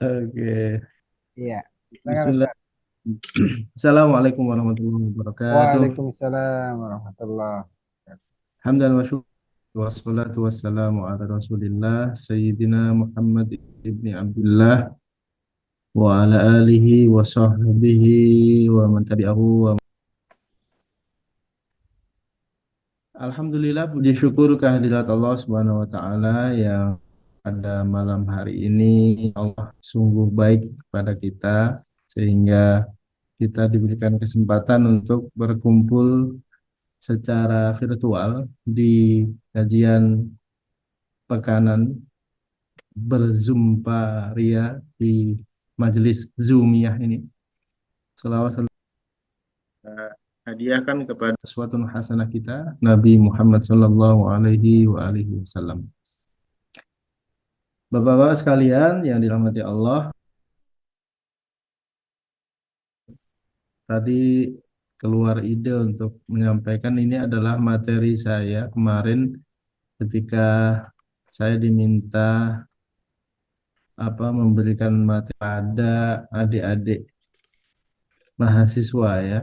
Oke. Iya, silakan Bismillah. Ustaz. Assalamualaikum warahmatullahi wabarakatuh. Waalaikumsalam warahmatullah. Hamdan wa syukur wassalatu wassalamu ala Rasulillah Sayyidina Muhammad ibni Abdullah wa ala alihi wa sahbihi wa man tabi'ahu wa Alhamdulillah, puji syukur kehadirat Allah Subhanahu wa taala yang pada malam hari ini Allah sungguh baik kepada kita sehingga kita diberikan kesempatan untuk berkumpul secara virtual di kajian pekanan berzumpa ria di majelis Zoomiyah ini. Selawat hadiahkan kepada suatu hasanah kita Nabi Muhammad Sallallahu Alaihi Wasallam. Bapak-bapak sekalian yang dirahmati Allah, tadi keluar ide untuk menyampaikan ini adalah materi saya kemarin ketika saya diminta memberikan materi pada adik-adik mahasiswa ya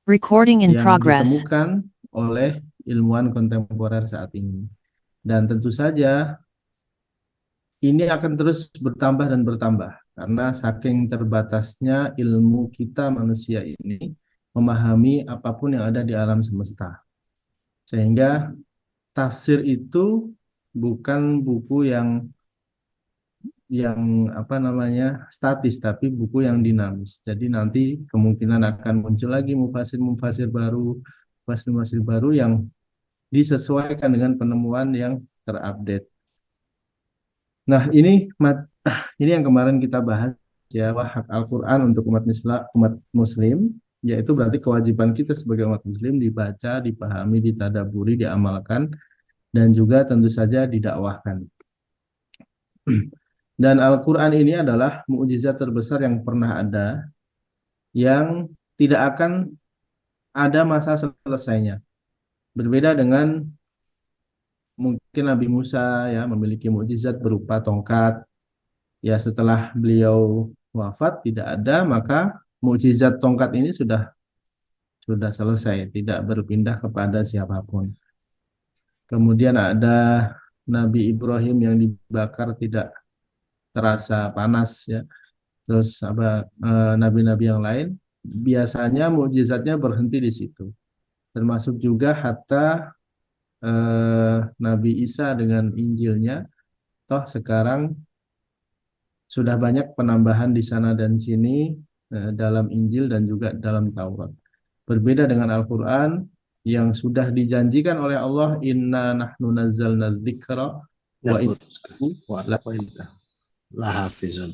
Recording in yang progress. ditemukan oleh ilmuwan kontemporer saat ini. Dan tentu saja ini akan terus bertambah dan bertambah karena saking terbatasnya ilmu kita manusia ini memahami apapun yang ada di alam semesta. Sehingga tafsir itu bukan buku yang statis tapi buku yang dinamis. Jadi nanti kemungkinan akan muncul lagi mufasir-mufasir baru yang disesuaikan dengan penemuan yang terupdate. Nah, ini yang kemarin kita bahas ya, hak Al-Qur'an untuk umat muslim, yaitu berarti kewajiban kita sebagai umat muslim dibaca, dipahami, ditadaburi, diamalkan dan juga tentu saja didakwahkan. Dan Al-Quran ini adalah mukjizat terbesar yang pernah ada, yang tidak akan ada masa selesainya. Berbeda dengan mungkin Nabi Musa ya memiliki mukjizat berupa tongkat. Ya setelah beliau wafat tidak ada, maka mukjizat tongkat ini sudah selesai, tidak berpindah kepada siapapun. Kemudian ada Nabi Ibrahim yang dibakar tidak terasa panas ya. Terus nabi-nabi yang lain biasanya mukjizatnya berhenti di situ. Termasuk juga hatta Nabi Isa dengan Injilnya, toh sekarang sudah banyak penambahan di sana dan sini dalam Injil dan juga dalam Taurat. Berbeda dengan Al-Quran yang sudah dijanjikan oleh Allah, Inna nahnu nazzalna dzikra Ya, wa putuskan. inna Lahafizun.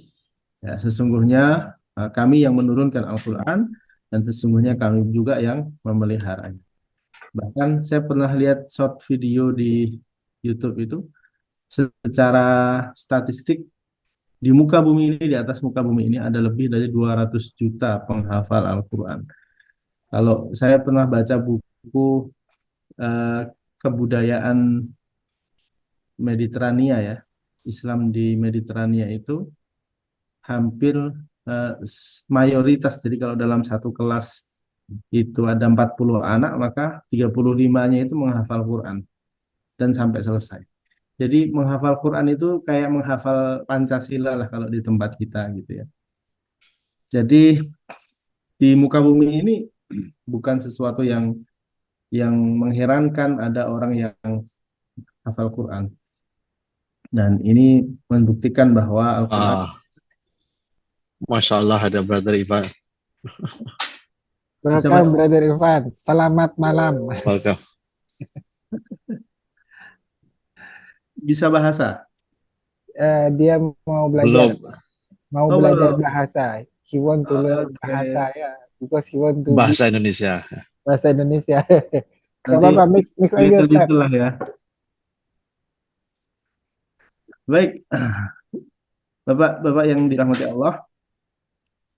Ya, sesungguhnya kami yang menurunkan Al-Quran dan sesungguhnya kami juga yang memeliharanya. Bahkan saya pernah lihat short video di YouTube itu, secara statistik di muka bumi ini, di atas muka bumi ini ada lebih dari 200 juta penghafal Al-Quran. Kalau saya pernah baca buku eh, kebudayaan Mediterania ya, Islam di Mediterania itu hampir mayoritas. Jadi kalau dalam satu kelas itu ada 40 anak, maka 35-nya itu menghafal Quran dan sampai selesai. Jadi menghafal Quran itu kayak menghafal Pancasila lah kalau di tempat kita gitu ya. Jadi di muka bumi ini bukan sesuatu yang mengherankan ada orang yang hafal Quran. Dan ini membuktikan bahwa Al-Quran Masya Allah ada Brother Ivan. bisa Welcome Brother Irfan. Selamat malam. Welcome. bahasa. Dia mau belajar, Belum Oh, belum. bahasa. He want to learn bahasa Oke. ya, because he want to be bahasa Indonesia. bahasa Indonesia. Gak Nanti apa-apa, mix aja Ustaz. little-little lah ya. Baik, Bapak-bapak yang dirahmati Allah,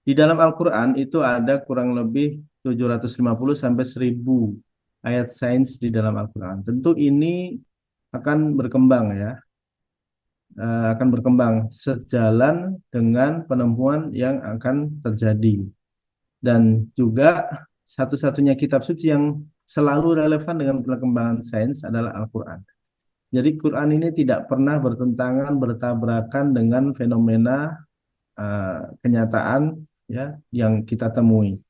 di dalam Al-Quran itu ada kurang lebih 750 sampai 1000 ayat sains di dalam Al-Quran. Tentu ini akan berkembang ya, akan berkembang sejalan dengan penemuan yang akan terjadi. Dan juga satu-satunya kitab suci yang selalu relevan dengan perkembangan sains adalah Al-Quran. Jadi Quran ini tidak pernah bertentangan, bertabrakan dengan fenomena kenyataan ya yang kita temui.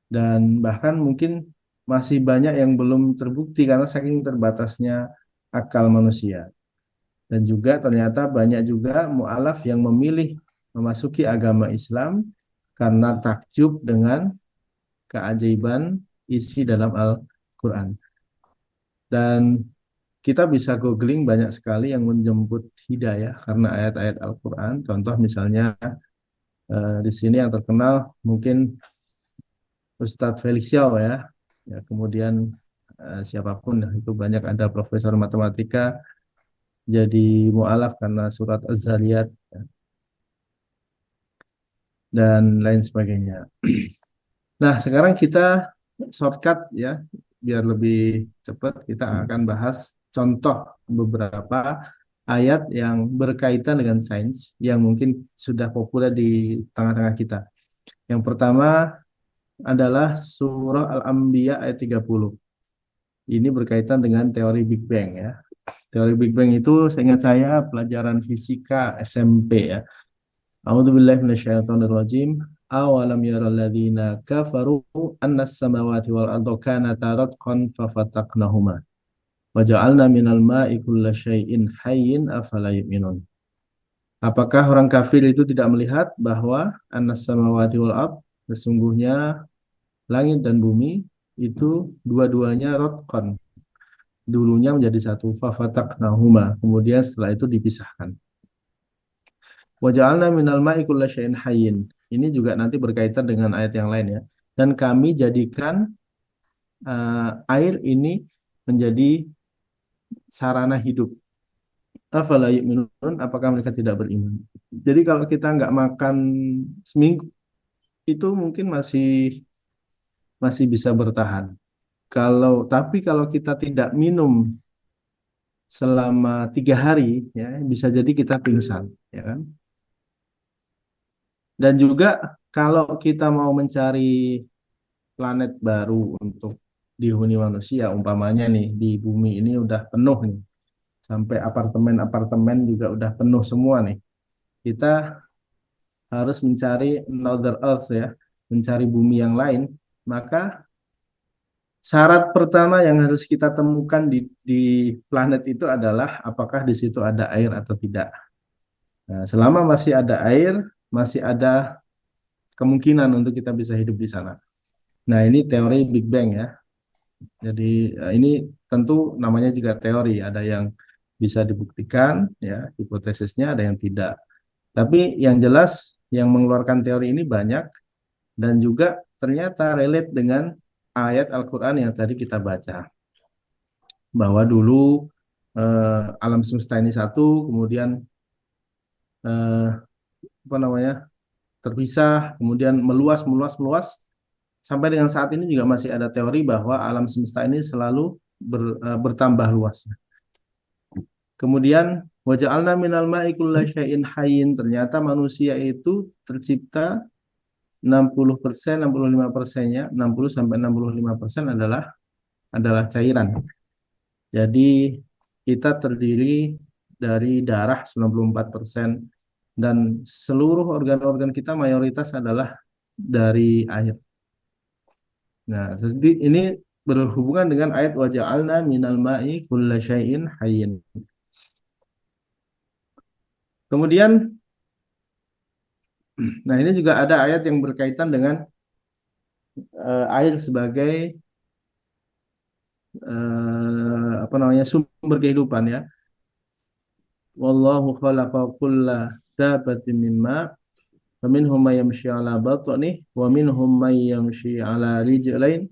Dan bahkan mungkin masih banyak yang belum terbukti karena saking terbatasnya akal manusia. Dan juga ternyata banyak juga mu'alaf yang memilih memasuki agama Islam karena takjub dengan keajaiban isi dalam Al-Quran. Dan kita bisa googling banyak sekali yang menjemput hidayah karena ayat-ayat Al-Quran. Contoh misalnya di sini yang terkenal mungkin Ustadz Felix Xiao ya. Ya kemudian siapapun ya, itu banyak ada profesor matematika jadi mu'alaf karena surat Az-Zariyat ya, dan lain sebagainya. Nah, sekarang kita shortcut ya, biar lebih cepat kita akan bahas contoh beberapa ayat yang berkaitan dengan sains yang mungkin sudah populer di tengah-tengah kita. Yang pertama adalah surah Al-Anbiya ayat 30. Ini berkaitan dengan teori Big Bang ya. Teori Big Bang itu seingat saya pelajaran fisika SMP ya. A'udzubillahi minasyaitonirrajim. Awalam yaral ladzina kafaru annas samawati wal arda kanata ratqan fafataqnahuma wa ja'alna minal ma'i kulla syai'in hayyin afala yu'minun. Apakah orang kafir itu tidak melihat bahwa annas samawati wal ard sesungguhnya langit dan bumi itu dua-duanya ratqan, dulunya menjadi satu, fafataqnahuma, kemudian setelah itu dipisahkan. Wa ja'alna minal ma'i kulla syai'in hayyin. Ini juga nanti berkaitan dengan ayat yang lain ya. Dan kami jadikan air ini menjadi sarana hidup. Afala yu'minun, apakah mereka tidak beriman? Jadi kalau kita nggak makan seminggu, itu mungkin masih bisa bertahan. Tapi kalau kita tidak minum selama 3 hari, ya bisa jadi kita pingsan, ya kan? Dan juga kalau kita mau mencari planet baru untuk dihuni manusia, umpamanya nih di bumi ini udah penuh nih, sampai apartemen-apartemen juga udah penuh semua nih. Kita harus mencari another earth ya, mencari bumi yang lain. Maka syarat pertama yang harus kita temukan di planet itu adalah apakah di situ ada air atau tidak. Nah, selama masih ada air, masih ada kemungkinan untuk kita bisa hidup di sana. Nah, ini teori Big Bang ya. Jadi ini tentu namanya juga teori, ada yang bisa dibuktikan ya, hipotesisnya ada yang tidak. Tapi yang jelas yang mengeluarkan teori ini banyak dan juga ternyata relate dengan ayat Al-Qur'an yang tadi kita baca. Bahwa dulu alam semesta ini satu, kemudian terpisah, kemudian meluas sampai dengan saat ini juga masih ada teori bahwa alam semesta ini selalu bertambah luas. Kemudian waja'alna minal ma'i kulla syai'in hayyin, ternyata manusia itu tercipta 60%, 65%-nya, 60 sampai 65% adalah cairan. Jadi kita terdiri dari darah 94% dan seluruh organ-organ kita mayoritas adalah dari air. Nah, jadi ini berhubungan dengan ayat waja'alna minal ma'i kulla syai'in hayyin. Kemudian, nah ini juga ada ayat yang berkaitan dengan air sebagai sumber kehidupan ya. Wallahu khalaqa kulla dabbatin mimma wa minhum may yamshi 'ala batni wa minhum may yamshi 'ala rijlain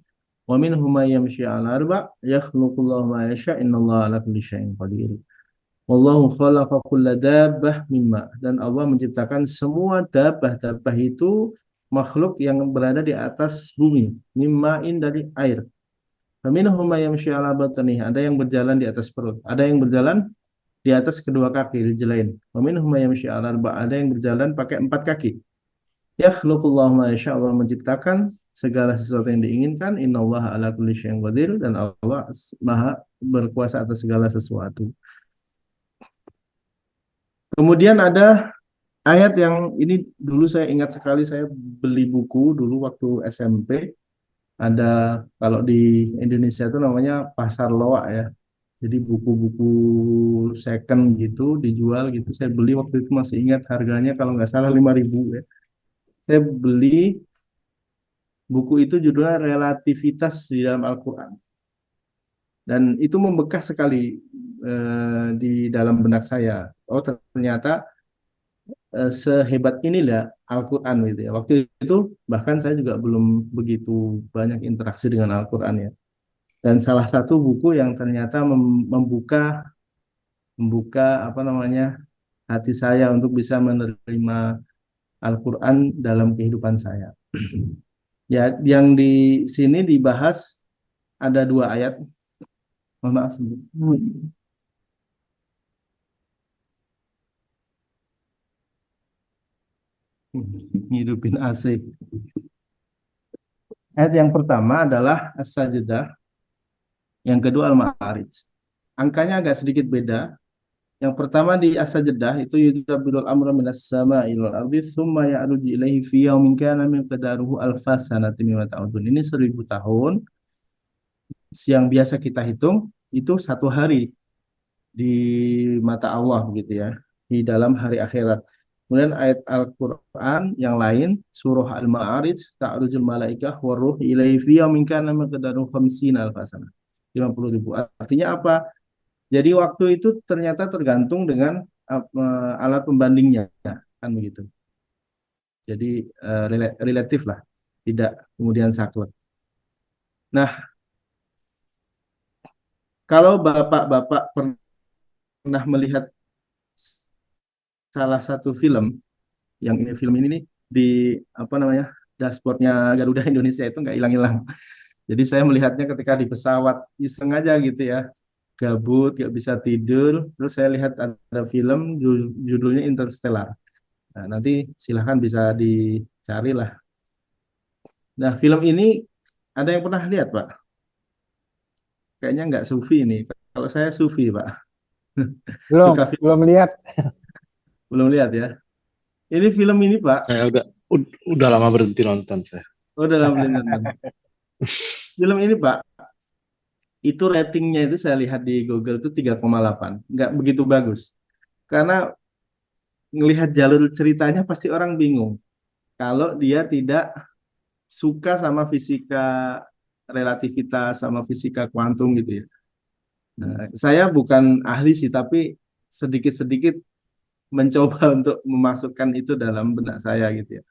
wa minhum may yamshi 'ala arba' yakhluqullahu ma yasha' innallaha 'ala kulli syai'in qadir. Wallahu khalaqa kulla dabbah mimma, dan Allah menciptakan semua dabbah itu makhluk yang berada di atas bumi, mimma'in dari air. Faminhum may yamshi 'ala batnihi, ada yang berjalan di atas perut, ada yang berjalan di atas kedua kaki, rijlain. Waminhum may yamshi 'ala arba', ada yang berjalan pakai 4 kaki. Yakhluqullahu ma yasha', Allah menciptakan segala sesuatu yang diinginkan. Innallaha 'ala kulli syai'in qadir, dan Allah Maha berkuasa atas segala sesuatu. Kemudian ada ayat yang ini dulu saya ingat sekali, saya beli buku dulu waktu SMP. Ada, kalau di Indonesia itu namanya pasar loak ya. Jadi buku-buku second gitu dijual gitu. Saya beli waktu itu, masih ingat harganya kalau nggak salah 5.000 ya. Saya beli buku itu, judulnya Relativitas di dalam Al-Quran. Dan itu membekas sekali di dalam benak saya. Oh, ternyata sehebat inilah Al-Quran gitu ya. Waktu itu bahkan saya juga belum begitu banyak interaksi dengan Al-Quran ya. Dan salah satu buku yang ternyata membuka membuka apa namanya hati saya untuk bisa menerima Al-Quran dalam kehidupan saya. Ya, yang di sini dibahas ada 2 ayat. Mohon maaf. Ngidupin AC. Ayat yang pertama adalah As-Sajdah, yang kedua Al-Ma'arij. Angkanya agak sedikit beda. Yang pertama di As-Sajdah itu yudabbilul amra minas sama'i wal ardi tsumma ya'ruju ilaihi fi yaumin kana miqdaruhu alfas sanatin mimma ta'udun. Ini 1.000 tahun yang biasa kita hitung itu 1 hari di mata Allah begitu ya, di dalam hari akhirat. Kemudian ayat Al-Quran yang lain, surah Al-Ma'arij, ta'rujul malaikah waruh ilaihi fi yaumin kana miqdaruhu khamsina alfasana. 50.000. Artinya apa? Jadi waktu itu ternyata tergantung dengan alat pembandingnya, kan begitu. Jadi relatif lah, tidak kemudian saklek. Nah, kalau bapak-bapak pernah melihat salah satu film, yang ini film ini nih, di apa namanya dashboardnya Garuda Indonesia itu nggak hilang-hilang. Jadi saya melihatnya ketika di pesawat, iseng aja gitu ya, gabut, nggak bisa tidur. Terus saya lihat ada film judulnya Interstellar. Nah, nanti silahkan bisa dicari lah. Nah, film ini ada yang pernah lihat, Pak? Kayaknya nggak Sufi ini. Kalau saya Sufi, Pak. Belum, Suka film, belum lihat. belum lihat ya. Ini film ini, Pak. Saya udah lama berhenti nonton saya. Oh, dalam nonton. Film ini, Pak, itu ratingnya itu saya lihat di Google itu 3,8. Nggak begitu bagus. Karena ngelihat jalur ceritanya pasti orang bingung. Kalau dia tidak suka sama fisika relativitas, sama fisika kuantum gitu ya. Nah, saya bukan ahli sih, tapi sedikit-sedikit mencoba untuk memasukkan itu dalam benak saya gitu ya.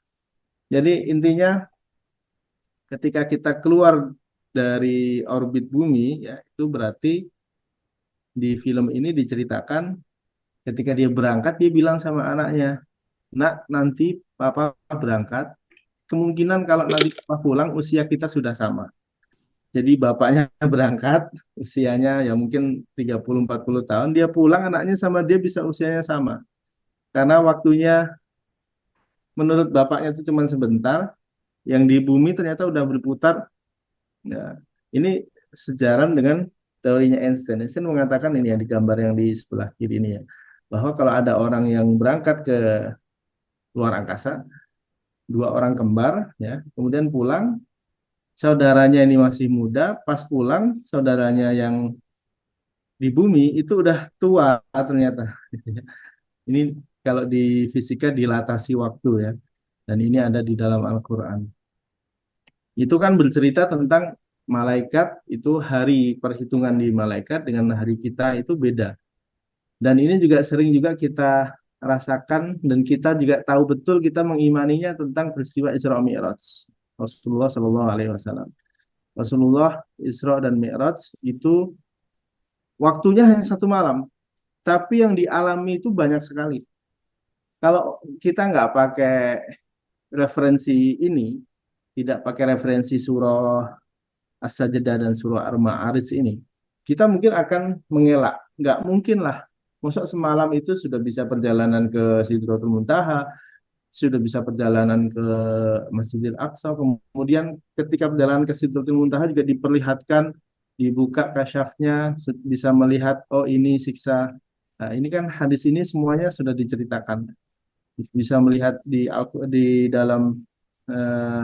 Jadi intinya ketika kita keluar dari orbit bumi ya, itu berarti di film ini diceritakan ketika dia berangkat, dia bilang sama anaknya, "Nak, nanti papa berangkat, kemungkinan kalau nanti papa pulang usia kita sudah sama." Jadi bapaknya berangkat, usianya ya mungkin 30-40 tahun, dia pulang anaknya sama dia bisa usianya sama. Karena waktunya menurut bapaknya itu cuma sebentar, yang di bumi ternyata udah berputar. Nah, ini sejalan dengan teorinya Einstein. Einstein mengatakan ini yang di gambar yang di sebelah kiri ini ya, bahwa kalau ada orang yang berangkat ke luar angkasa, 2 orang kembar ya, kemudian pulang, saudaranya ini masih muda, pas pulang saudaranya yang di bumi itu udah tua ternyata. Ini kalau di fisika dilatasi waktu ya, dan ini ada di dalam Al-Quran. Itu kan bercerita tentang malaikat, itu hari perhitungan di malaikat dengan hari kita itu beda. Dan ini juga sering juga kita rasakan, dan kita juga tahu betul, kita mengimaninya tentang peristiwa Isra Mi'raj Rasulullah Shallallahu Alaihi Wasallam. Rasulullah Isra dan Mi'raj itu waktunya hanya 1 malam, tapi yang dialami itu banyak sekali. Kalau kita nggak pakai referensi ini, tidak pakai referensi surah As-Sajdah dan surah Al-Ma'arij ini, kita mungkin akan mengelak. Nggak mungkin lah. Masa semalam itu sudah bisa perjalanan ke Sidratul Muntaha, sudah bisa perjalanan ke Masjidil Aqsa, kemudian ketika perjalanan ke Sidratul Muntaha juga diperlihatkan, dibuka kasyafnya, bisa melihat, oh ini siksa. Nah, ini kan hadis ini semuanya sudah diceritakan. Bisa melihat di dalam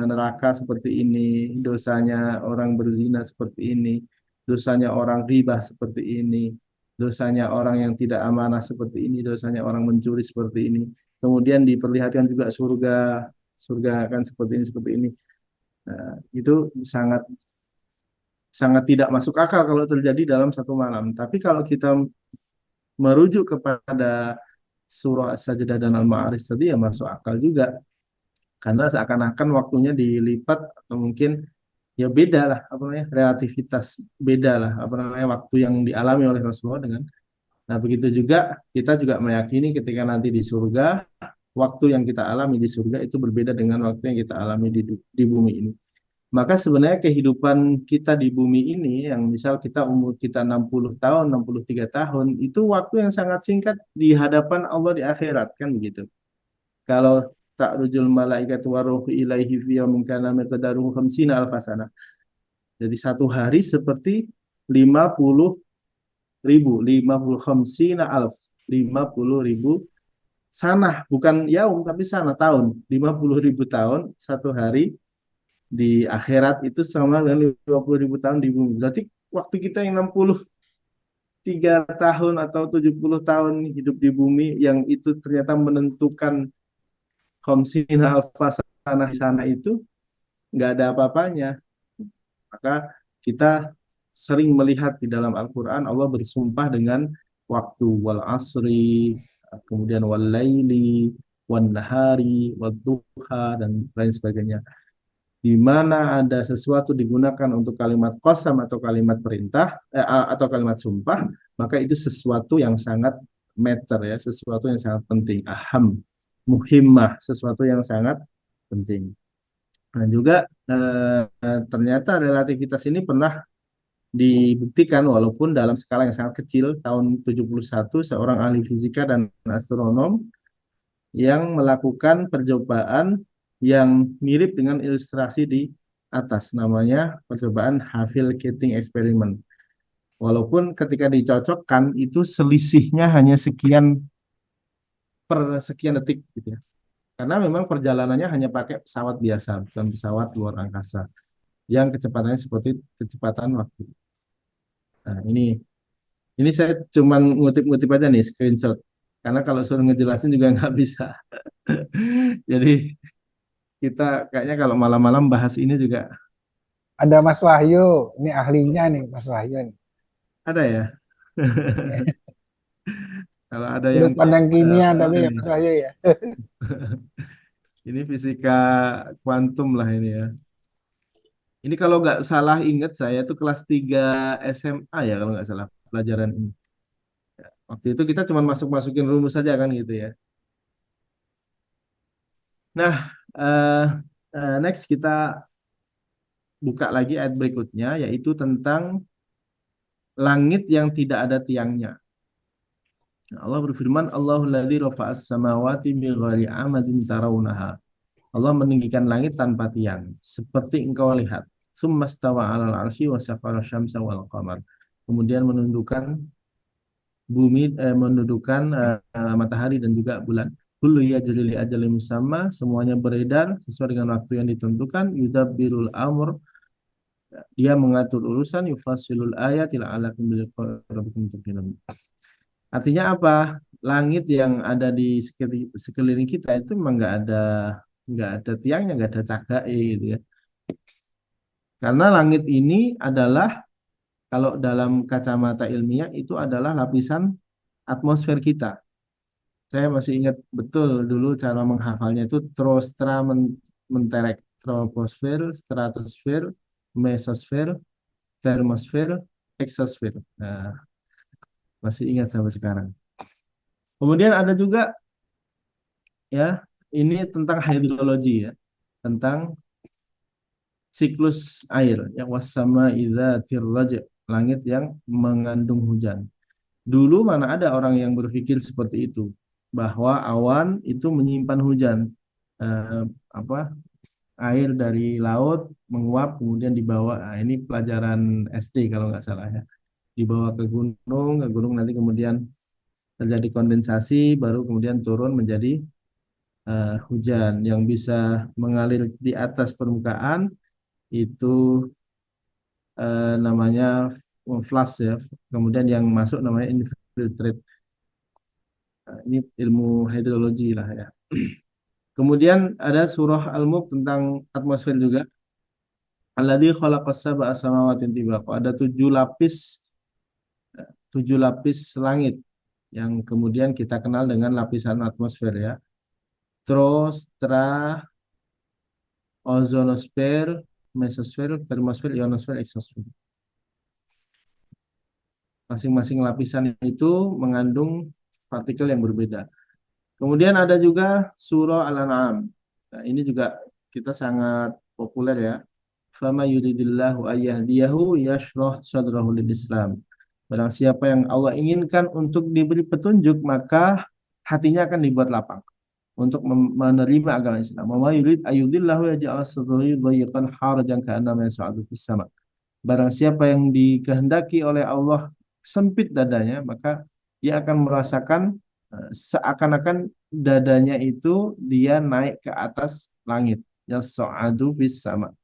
neraka seperti ini, dosanya orang berzina seperti ini, dosanya orang riba seperti ini, dosanya orang yang tidak amanah seperti ini, dosanya orang mencuri seperti ini. Kemudian diperlihatkan juga surga, surga akan seperti ini. Nah, itu sangat sangat tidak masuk akal kalau terjadi dalam satu malam. Tapi kalau kita merujuk kepada surah Sajdah dan Al-Ma'arij tadi ya masuk akal juga. Karena seakan-akan waktunya dilipat atau mungkin ya beda lah apa namanya relativitas beda lah apa namanya waktu yang dialami oleh Rasulullah dengan nah begitu juga kita juga meyakini ketika nanti di surga waktu yang kita alami di surga itu berbeda dengan waktu yang kita alami di bumi ini. Maka sebenarnya kehidupan kita di bumi ini yang misal kita umur kita 60 tahun, 63 tahun, itu waktu yang sangat singkat di hadapan Allah di akhirat kan begitu. Kalau ta'rujul malaikatu waruhu ilaihi fi yaumin kana miqdaruhu khamsina alfasana. Jadi satu hari seperti 50.000, 50 khamsina alf, 50.000 sanah, bukan yaum tapi sana tahun, 50.000 tahun satu hari di akhirat itu sama dengan 50.000 tahun di bumi. Berarti waktu kita yang 63 tahun atau 70 tahun hidup di bumi yang itu ternyata menentukan khamsina alfasana di sana itu nggak ada apa-apanya. Maka kita sering melihat di dalam Al-Quran Allah bersumpah dengan waktu wal asri, kemudian wal laili, wan nahari, wad duha, dan lain sebagainya. Di mana ada sesuatu digunakan untuk kalimat qasam atau kalimat perintah atau kalimat sumpah, maka itu sesuatu yang sangat matter ya, sesuatu yang sangat penting, aham, muhimmah, sesuatu yang sangat penting. Nah, juga ternyata relativitas ini pernah dibuktikan walaupun dalam skala yang sangat kecil. Tahun 71 seorang ahli fisika dan astronom yang melakukan percobaan yang mirip dengan ilustrasi di atas, namanya percobaan Havil-Keeting Experiment. Walaupun ketika dicocokkan itu selisihnya hanya sekian per sekian detik gitu ya. Karena memang perjalanannya hanya pakai pesawat biasa, bukan pesawat luar angkasa yang kecepatannya seperti kecepatan waktu. Nah, ini saya cuma ngutip-ngutip aja nih screenshot. Karena kalau suruh ngejelasin juga nggak bisa. Jadi kita kayaknya kalau malam-malam bahas ini juga Ada Mas Wahyu, ini ahlinya nih Mas Wahyu nih. ada ya. Kalau ada yang Sudut pandang kimia tapi ya ini, Mas Wahyu ya. ini fisika kuantum lah ini ya. Ini kalau nggak salah ingat saya tuh kelas 3 SMA ya kalau nggak salah pelajaran ini. Waktu itu kita cuma masuk-masukin rumus saja kan gitu ya. Nah, eh, next kita buka lagi ayat berikutnya yaitu tentang langit yang tidak ada tiangnya. Nah, Allah berfirman, Allahul ladzi rafa'as samawati bighairi amadin tarawunaha. Allah meninggikan langit tanpa tiang, seperti engkau lihat. Tsumma stawa 'alal 'arsy wa sakhkhara syamsa wal qamar. Kemudian menundukkan bumi, menundukkan matahari dan juga bulan. Kullu yajri li ajalin musamma, semuanya beredar sesuai dengan waktu yang ditentukan. Yudabbirul amr, dia mengatur urusan. Yufasilul ayat la'allakum biqarabikum tuqinun. Artinya apa? Langit yang ada di sekeliling kita itu memang nggak ada tiangnya, nggak ada cahaya gitu ya. Karena langit ini adalah kalau dalam kacamata ilmiah itu adalah lapisan atmosfer kita. Saya masih ingat betul dulu cara menghafalnya itu menterek, troposfer, stratosfer, mesosfer, termosfer, eksosfer. Nah, masih ingat sampai sekarang. Kemudian ada juga ya, ini tentang hidrologi ya, tentang siklus air, yang wasama idzatir raja, langit yang mengandung hujan. Dulu mana ada orang yang berpikir seperti itu, bahwa awan itu menyimpan hujan, eh, apa air dari laut menguap kemudian dibawa. Nah, ini pelajaran SD kalau nggak salah ya. Dibawa ke gunung nanti kemudian terjadi kondensasi, baru kemudian turun menjadi hujan yang bisa mengalir di atas permukaan itu namanya flash ya. Kemudian yang masuk namanya infiltrate. Nah, ini ilmu hidrologi lah ya. Kemudian ada surah Al-Mulk tentang atmosfer juga. Alladzi khalaqas sab'a samawatin tibaqa. Ada 7 lapis langit yang kemudian kita kenal dengan lapisan atmosfer ya. Troposfer, ozonosfer, mesosfer, termosfer, ionosfer, eksosfer. Masing-masing lapisan itu mengandung partikel yang berbeda. Kemudian ada juga surah Al-An'am. Nah, ini juga kita sangat populer ya. Fama yuridillahu ayyahdiyahu yashrah sadrahu lil Islam. Barang siapa yang Allah inginkan untuk diberi petunjuk, maka hatinya akan dibuat lapang untuk menerima agama Islam. Wa yurid ayyudillahu yaj'al sadrahu dhayyqan harajan ka'annama yas'adu fis sama. Barang siapa yang dikehendaki oleh Allah sempit dadanya, maka dia akan merasakan seakan-akan dadanya itu dia naik ke atas langit. Yas'adu fis sama.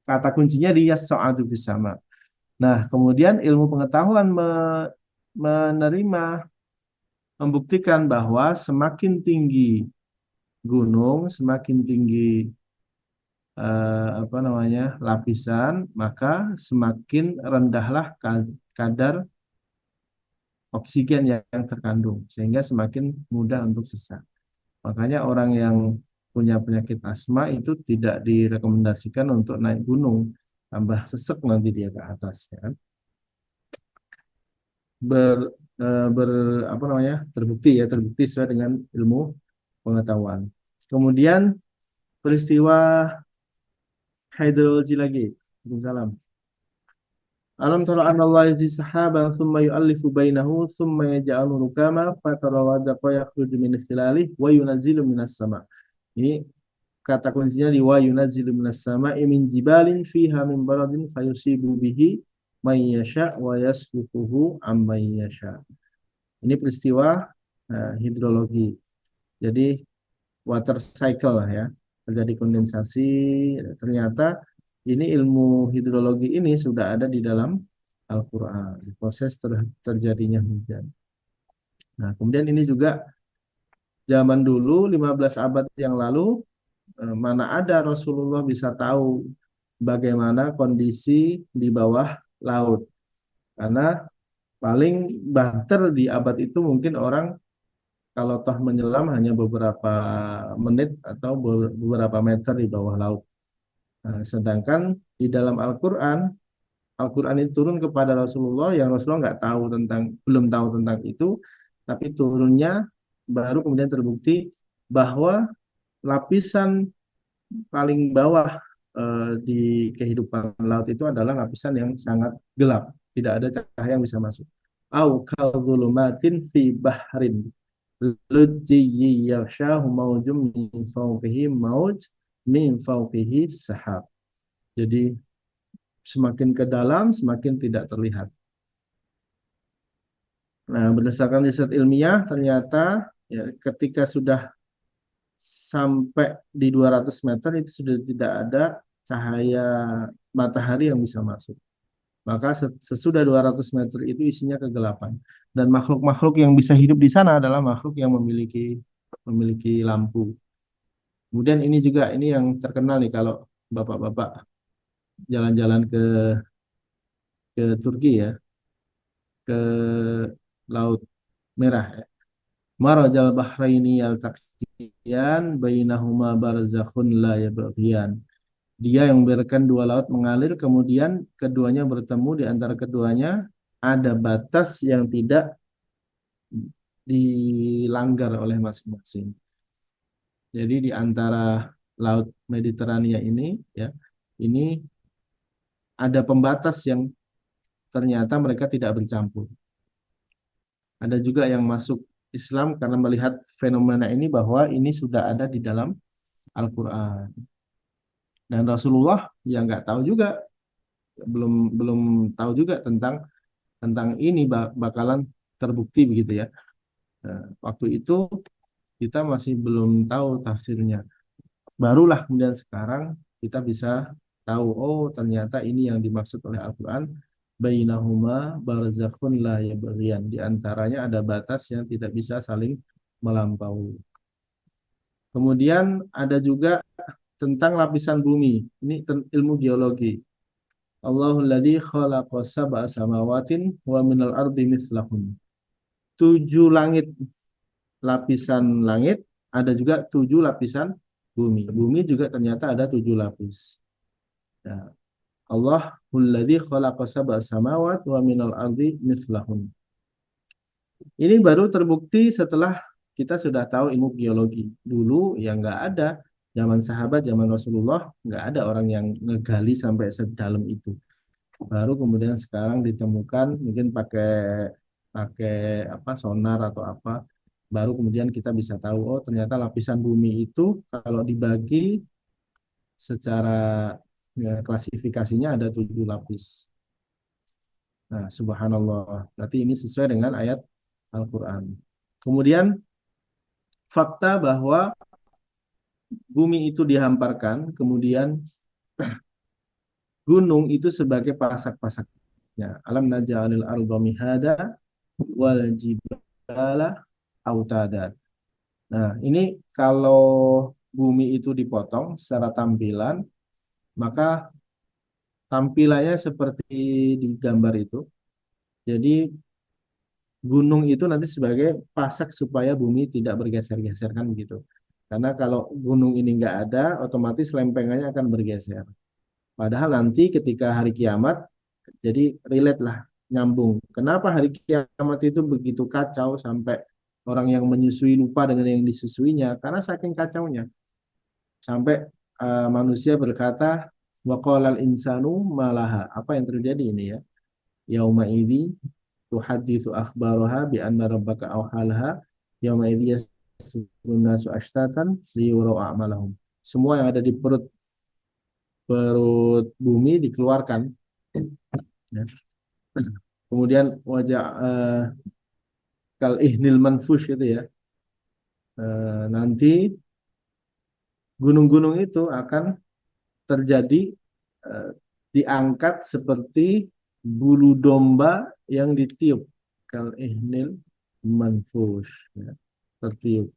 Kata kuncinya di yas'adu fis sama. Nah, kemudian ilmu pengetahuan menerima, membuktikan bahwa semakin tinggi gunung, semakin tinggi lapisan, maka semakin rendahlah kadar oksigen yang terkandung, sehingga semakin mudah untuk sesak. Makanya orang yang punya penyakit asma itu tidak direkomendasikan untuk naik gunung, tambah sesek nanti dia ke atas, ya kan? ber, ber apa namanya terbukti sesuai dengan ilmu pengetahuan. Kemudian peristiwa hidrologi lagi. Salam. Alam tara anna Allah yajzi sahaban thumma yu'allifu bainahu thumma yaj'alu rukama fatara wadqa yakhruju min khilalih wa yunazzilu minas sama. Ini kata kuncinya di wa yunazzilu minas sama'i min jibalin fiha min baradin fayusibu bihi may yasha wa yasfuhu amman yasha. Ini peristiwa hidrologi. Jadi water cycle lah ya. Terjadi kondensasi, ternyata ini ilmu hidrologi ini sudah ada di dalam Al-Qur'an, proses terjadinya hujan. Nah, kemudian ini juga zaman dulu 15 abad yang lalu mana ada Rasulullah bisa tahu bagaimana kondisi di bawah laut. Karena paling banter di abad itu mungkin orang kalau toh menyelam hanya beberapa menit atau beberapa meter di bawah laut. Nah, sedangkan di dalam Al-Quran, Al-Quran itu turun kepada Rasulullah yang Rasulullah belum tahu tentang itu, tapi turunnya baru kemudian terbukti bahwa lapisan paling bawah di kehidupan laut itu adalah lapisan yang sangat gelap, tidak ada cahaya yang bisa masuk. Au kadzulumatin fi bahrin lujji yaghshahu mawjum min fawqihi mawj min fawqihi sahab. Jadi semakin ke dalam semakin tidak terlihat. Nah, berdasarkan riset ilmiah ternyata ya, ketika sudah sampai di 200 meter itu sudah tidak ada cahaya matahari yang bisa masuk. Maka sesudah 200 meter itu isinya kegelapan. Dan makhluk-makhluk yang bisa hidup di sana adalah makhluk yang memiliki lampu. Kemudian ini yang terkenal nih kalau bapak-bapak jalan-jalan ke Turki ya, ke Laut Merah ya. Marajal bahraini yaltaqiyan bainahuma barzakhun la yabghiyan. Dia yang membiarkan dua laut mengalir, kemudian keduanya bertemu, di antara keduanya ada batas yang tidak dilanggar oleh masing-masing. Jadi di antara Laut Mediterania ini ya, ini ada pembatas yang ternyata mereka tidak bercampur. Ada juga yang masuk Islam karena melihat fenomena ini bahwa ini sudah ada di dalam Al-Quran. Dan Rasulullah ya nggak tahu juga, belum belum tahu juga tentang ini bakalan terbukti begitu ya. Nah, waktu itu kita masih belum tahu tafsirnya. Barulah kemudian sekarang kita bisa tahu, oh ternyata ini yang dimaksud oleh Al-Quran, bainahuma barzakhun la yabghiyan. Di antaranya ada batas yang tidak bisa saling melampaui. Kemudian ada juga tentang lapisan bumi. Ini ilmu geologi. Allahul ladzi khalaqa sab'a samawatin wa minal ardi mithlahun. 7 langit, lapisan langit, ada juga 7 lapisan bumi. Bumi juga ternyata ada 7 lapis. Ya. Allahul ladzi khalaqa sab'a samawat wa minal ardi mithlahun. Ini baru terbukti setelah kita sudah tahu ilmu geologi. Dulu ya nggak ada, zaman sahabat, zaman Rasulullah nggak ada orang yang ngegali sampai sedalam itu. Baru kemudian sekarang ditemukan mungkin pakai pakai apa sonar atau apa. Baru kemudian kita bisa tahu, oh ternyata lapisan bumi itu kalau dibagi secara ya, klasifikasinya ada 7 lapis. Nah, subhanallah. Berarti ini sesuai dengan ayat Al-Quran. Kemudian fakta bahwa bumi itu dihamparkan, kemudian gunung itu sebagai pasak-pasaknya. Alam naj'alil arda mihada wal jibala autada. Nah, ini kalau bumi itu dipotong secara tampilan, maka tampilannya seperti di gambar itu. Jadi gunung itu nanti sebagai pasak supaya bumi tidak bergeser-geser kan begitu. Karena kalau gunung ini nggak ada, otomatis lempengannya akan bergeser. Padahal nanti ketika hari kiamat, jadi relate lah, nyambung. Kenapa hari kiamat itu begitu kacau sampai orang yang menyusui lupa dengan yang disusuinya? Karena saking kacaunya. Sampai manusia berkata, waqalal insanu malaha. Apa yang terjadi ini ya? Yauma idzi tuhaditsu akhbaraha bi anna rabbaka awhalaha yauma idzi yasdurun nasu ashtatan liyurau a'malahum. Semua yang ada di perut perut bumi dikeluarkan. Ya. Kemudian wajah kal ihnil manfush itu ya. Nanti gunung-gunung itu akan terjadi eh, diangkat seperti bulu domba yang ditiup. Kal ihnil manfush ya. Tertiup.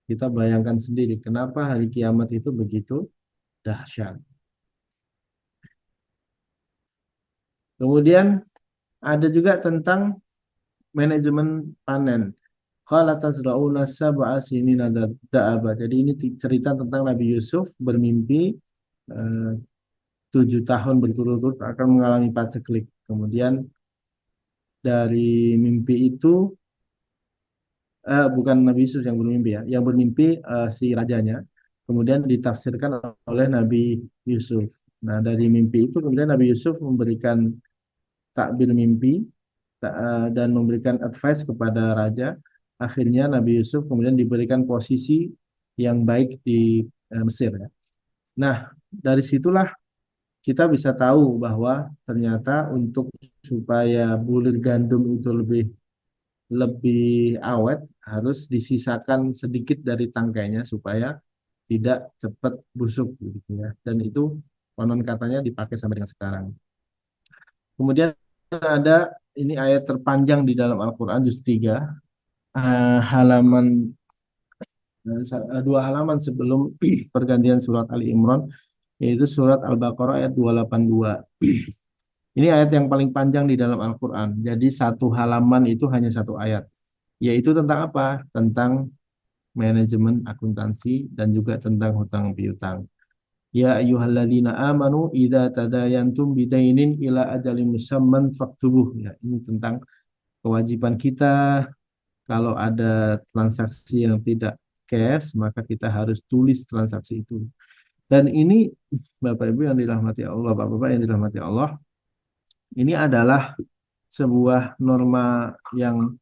Kita bayangkan sendiri kenapa hari kiamat itu begitu dahsyat. Kemudian ada juga tentang manajemen panen. Qala tazra'una sab'a sinina da'aba. Jadi ini cerita tentang Nabi Yusuf bermimpi eh, 7 tahun berturut-turut akan mengalami paceklik. Kemudian dari mimpi itu bukan Nabi Yusuf yang bermimpi ya, yang bermimpi si rajanya. Kemudian ditafsirkan oleh Nabi Yusuf. Nah dari mimpi itu kemudian Nabi Yusuf memberikan takbir mimpi dan memberikan advice kepada raja. Akhirnya Nabi Yusuf kemudian diberikan posisi yang baik di Mesir. Ya. Nah, dari situlah kita bisa tahu bahwa ternyata untuk supaya bulir gandum itu lebih lebih awet harus disisakan sedikit dari tangkainya supaya tidak cepat busuk gitu ya. Dan itu konon katanya dipakai sampai dengan sekarang. Kemudian ada ini ayat terpanjang di dalam Al-Quran juz 3 halaman 2 halaman sebelum pergantian surat Ali Imran yaitu surat Al-Baqarah ayat 282. Ini ayat yang paling panjang di dalam Al-Quran. Jadi 1 halaman itu hanya 1 ayat. Yaitu tentang apa? Tentang manajemen akuntansi dan juga tentang hutang piutang. Ya ayyuhalladzina amanu idza tadayantum bidainin ila ajalin musamman faktubuh. Ya, ini tentang kewajiban kita kalau ada transaksi yang tidak cash, maka kita harus tulis transaksi itu. Dan ini Bapak Ibu yang dirahmati Allah, Bapak-bapak yang dirahmati Allah, ini adalah sebuah norma yang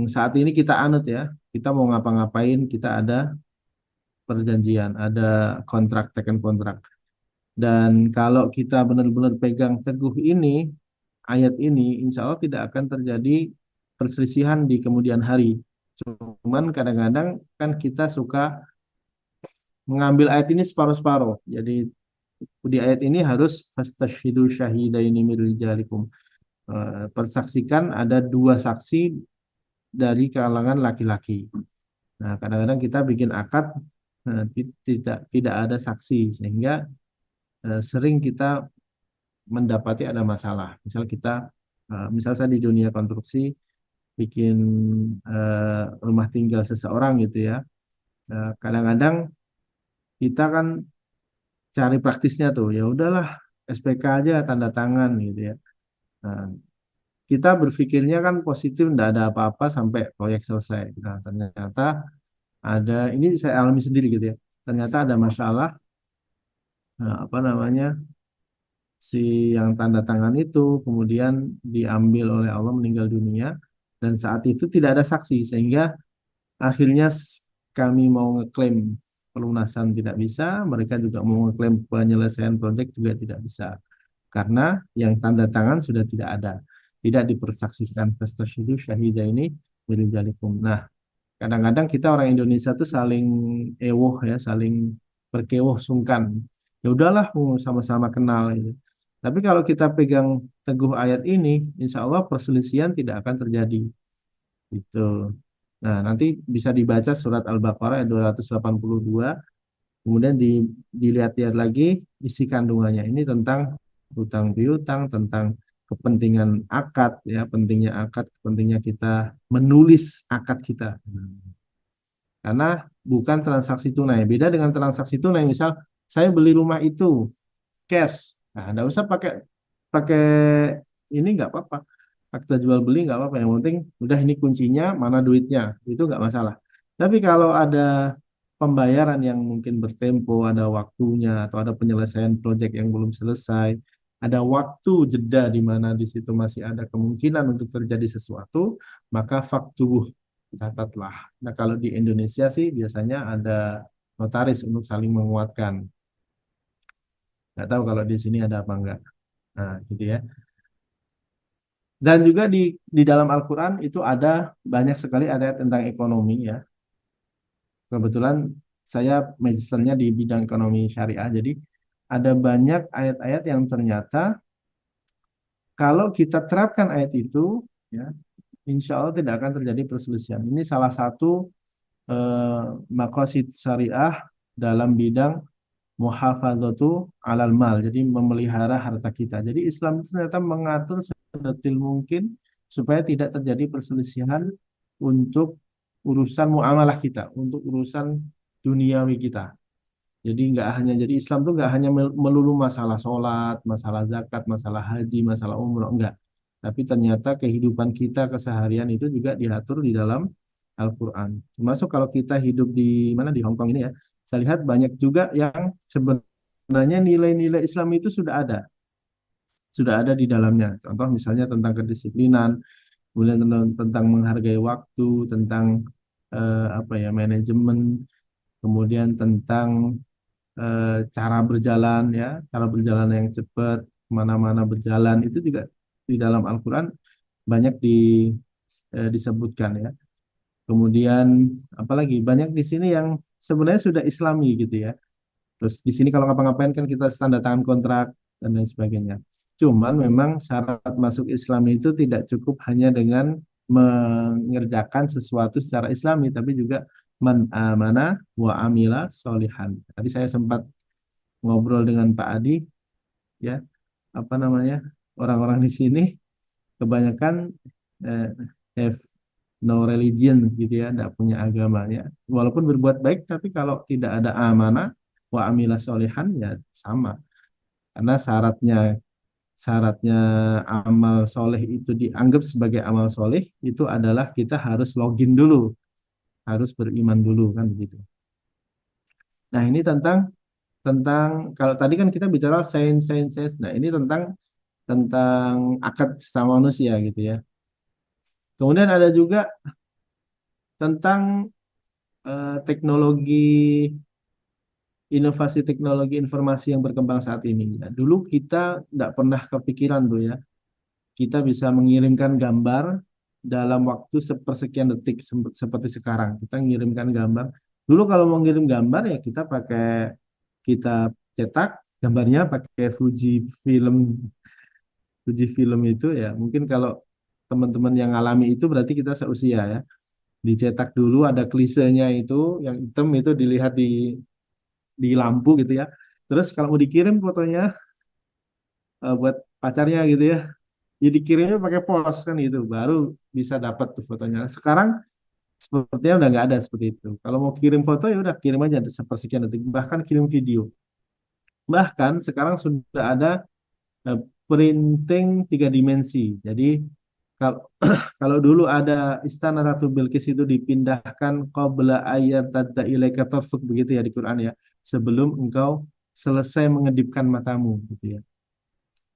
saat ini kita anut ya. Kita mau ngapa-ngapain, kita ada perjanjian, ada kontrak, taken kontrak. Dan kalau kita benar-benar pegang teguh ini, ayat ini, insya Allah tidak akan terjadi perselisihan di kemudian hari. Cuman kadang-kadang kan kita suka mengambil ayat ini separuh-separuh. Jadi di ayat ini harus fastashhidu syahidaini min rijalikum. Persaksikan ada dua saksi dari kalangan laki-laki. Nah, kadang-kadang kita bikin akad tidak ada saksi sehingga sering kita mendapati ada masalah. Misal saya di dunia konstruksi bikin rumah tinggal seseorang gitu ya. Kadang-kadang kita kan cari praktisnya tuh, ya udahlah SPK aja tanda tangan gitu ya. Nah, kita berpikirnya kan positif, tidak ada apa-apa sampai proyek selesai. Nah, ternyata ini saya alami sendiri gitu ya. Ternyata ada masalah, apa namanya, si yang tanda tangan itu kemudian diambil oleh Allah meninggal dunia dan saat itu tidak ada saksi sehingga akhirnya kami mau ngeklaim pelunasan tidak bisa, mereka juga mau ngeklaim penyelesaian proyek juga tidak bisa karena yang tanda tangan sudah tidak ada, tidak dipersaksikan. Fastashidu syahida ini birijalikum. Nah, kadang-kadang kita orang Indonesia tuh saling ewoh ya, saling berkewoh sungkan. Ya udahlah, sama-sama kenal gitu. Tapi kalau kita pegang teguh ayat ini, insya Allah perselisihan tidak akan terjadi. Gitu. Nah, nanti bisa dibaca surat Al-Baqarah ayat 282, kemudian dilihat-lihat lagi isi kandungannya. Ini tentang hutang piutang, tentang kepentingan akad, ya, pentingnya akad, pentingnya kita menulis akad kita. Karena bukan transaksi tunai. Beda dengan transaksi tunai, misal saya beli rumah itu cash. Nah, nggak usah pakai pakai ini nggak apa-apa. Akta jual beli nggak apa-apa. Yang penting udah ini kuncinya, mana duitnya, itu nggak masalah. Tapi kalau ada pembayaran yang mungkin bertempo, ada waktunya, atau ada penyelesaian proyek yang belum selesai, ada waktu jeda di mana di situ masih ada kemungkinan untuk terjadi sesuatu, maka faktuh catatlah. Nah, kalau di Indonesia sih biasanya ada notaris untuk saling menguatkan. Nggak tahu kalau di sini ada apa enggak. Nah, gitu ya. Dan juga di dalam Al-Quran itu ada banyak sekali ayat tentang ekonomi ya. Kebetulan saya magisternya di bidang ekonomi syariah, jadi ada banyak ayat-ayat yang ternyata kalau kita terapkan ayat itu, ya, insya Allah tidak akan terjadi perselisihan. Ini salah satu maqasid syariah dalam bidang muhafadzatu alal mal, jadi memelihara harta kita. Jadi Islam itu ternyata mengatur sedetil mungkin supaya tidak terjadi perselisihan untuk urusan muamalah kita, untuk urusan duniawi kita. Jadi nggak hanya jadi Islam tuh nggak hanya melulu masalah sholat, masalah zakat, masalah haji, masalah umroh, enggak. Tapi ternyata kehidupan kita keseharian itu juga diatur di dalam Al-Quran. Termasuk kalau kita hidup di mana di Hong Kong ini ya, saya lihat banyak juga yang sebenarnya nilai-nilai Islam itu sudah ada di dalamnya. Contoh misalnya tentang kedisiplinan, kemudian tentang menghargai waktu, tentang apa ya, manajemen, kemudian tentang cara berjalan yang cepat, kemana-mana berjalan itu juga di dalam Al-Quran banyak disebutkan ya. Kemudian apalagi banyak di sini yang sebenarnya sudah Islami gitu ya. Terus di sini kalau ngapa-ngapain kan kita tanda tangan kontrak dan lain sebagainya. Cuman memang syarat masuk Islam itu tidak cukup hanya dengan mengerjakan sesuatu secara Islami, tapi juga man amana wa amila solihan. Tadi saya sempat ngobrol dengan Pak Adi, ya, apa namanya, orang-orang di sini kebanyakan eh, have no religion gitu ya, tidak punya agama ya. Walaupun berbuat baik, tapi kalau tidak ada amanah wa amila solihan ya sama. Karena syaratnya amal soleh itu dianggap sebagai amal soleh itu adalah kita harus login dulu, harus beriman dulu kan begitu. Nah, ini tentang tentang kalau tadi kan kita bicara sains sains sains. Nah, ini tentang akad sesama manusia gitu ya. Kemudian ada juga tentang teknologi inovasi teknologi informasi yang berkembang saat ini. Nah, dulu kita tidak pernah kepikiran tuh ya, kita bisa mengirimkan gambar dalam waktu sepersekian detik seperti sekarang. Kita mengirimkan gambar. Dulu kalau mau ngirim gambar ya kita cetak gambarnya pakai Fuji film itu ya. Mungkin kalau teman-teman yang alami itu berarti kita seusia ya. Dicetak dulu ada klisenya itu yang hitam itu dilihat di lampu gitu ya. Terus kalau mau dikirim fotonya buat pacarnya gitu ya, ya dikirimnya pakai pos kan gitu, baru bisa dapat tuh fotonya. Sekarang sepertinya udah nggak ada seperti itu. Kalau mau kirim foto ya udah kirim aja sepersekian detik, bahkan kirim video. Bahkan sekarang sudah ada eh, printing 3 dimensi. Jadi kalau kalau dulu ada Istana Ratu Bilqis itu dipindahkan qabla ayat tadda ilaika tarfuk begitu ya di Quran ya, sebelum engkau selesai mengedipkan matamu gitu ya.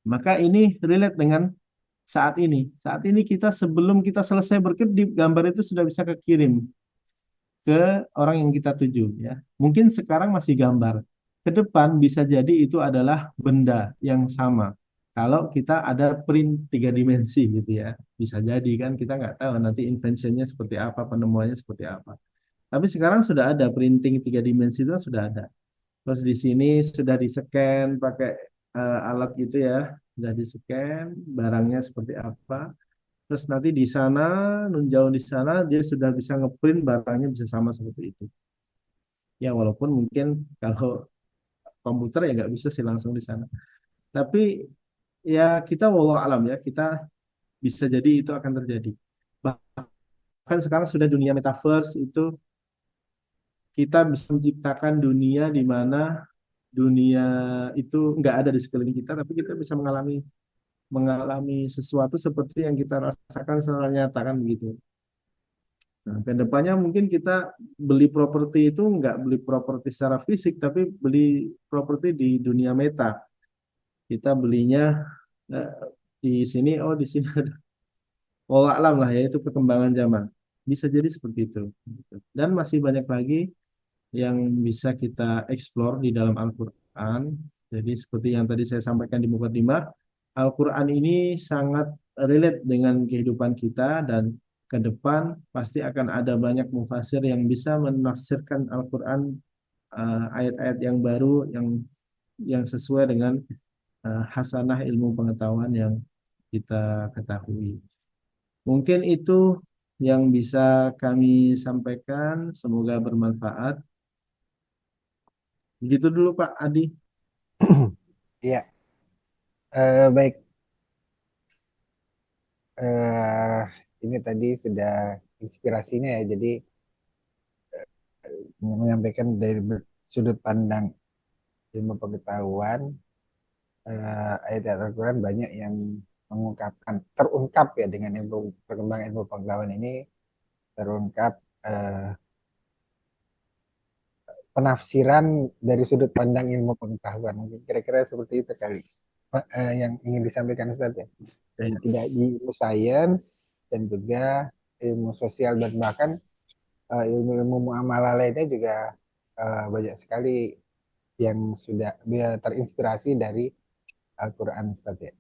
Maka ini relate dengan saat ini. Saat ini kita sebelum kita selesai berkedip, gambar itu sudah bisa kekirim ke orang yang kita tuju ya. Mungkin sekarang masih gambar. Ke depan bisa jadi itu adalah benda yang sama. Kalau kita ada print 3 dimensi gitu ya. Bisa jadi kan kita nggak tahu nanti inventionnya seperti apa, penemuannya seperti apa. Tapi sekarang sudah ada printing 3 dimensi itu kan sudah ada. Terus di sini sudah di-scan pakai alat gitu ya. Sudah di-scan barangnya seperti apa. Terus nanti di sana, nunjau di sana, dia sudah bisa ngeprint barangnya bisa sama seperti itu. Ya walaupun mungkin kalau komputer ya nggak bisa sih langsung di sana. Tapi ya kita wallah alam ya, kita bisa jadi itu akan terjadi. Bahkan sekarang sudah dunia metaverse itu kita bisa menciptakan dunia di mana dunia itu nggak ada di sekeliling kita, tapi kita bisa mengalami mengalami sesuatu seperti yang kita rasakan secara nyata kan begitu. Nah, ke depannya mungkin kita beli properti itu nggak beli properti secara fisik, tapi beli properti di dunia meta. Kita belinya eh, di sini, oh di sini ada. Wallah alam lah ya, itu perkembangan zaman. Bisa jadi seperti itu. Gitu. Dan masih banyak lagi yang bisa kita explore di dalam Al-Quran. Jadi seperti yang tadi saya sampaikan di Mukadimah, Al-Quran ini sangat relate dengan kehidupan kita dan ke depan pasti akan ada banyak mufasir yang bisa menafsirkan Al-Quran ayat-ayat yang baru yang sesuai dengan hasanah ilmu pengetahuan yang kita ketahui. Mungkin itu yang bisa kami sampaikan, semoga bermanfaat. Begitu dulu Pak Adi. Iya, baik. eh ini tadi sudah inspirasinya ya. Jadi menyampaikan dari sudut pandang ilmu pengetahuan, ayat-ayat Al-Quran banyak yang terungkap ya dengan perkembangan ilmu pengetahuan ini terungkap eh, penafsiran dari sudut pandang ilmu pengetahuan. Mungkin kira-kira seperti itu kali yang ingin disampaikan Ustaz ya. Dan tidak di ilmu sains dan juga ilmu sosial dan bahkan ilmu-ilmu muamalah lainnya juga banyak sekali yang sudah terinspirasi dari Al-Quran Ustaz ya.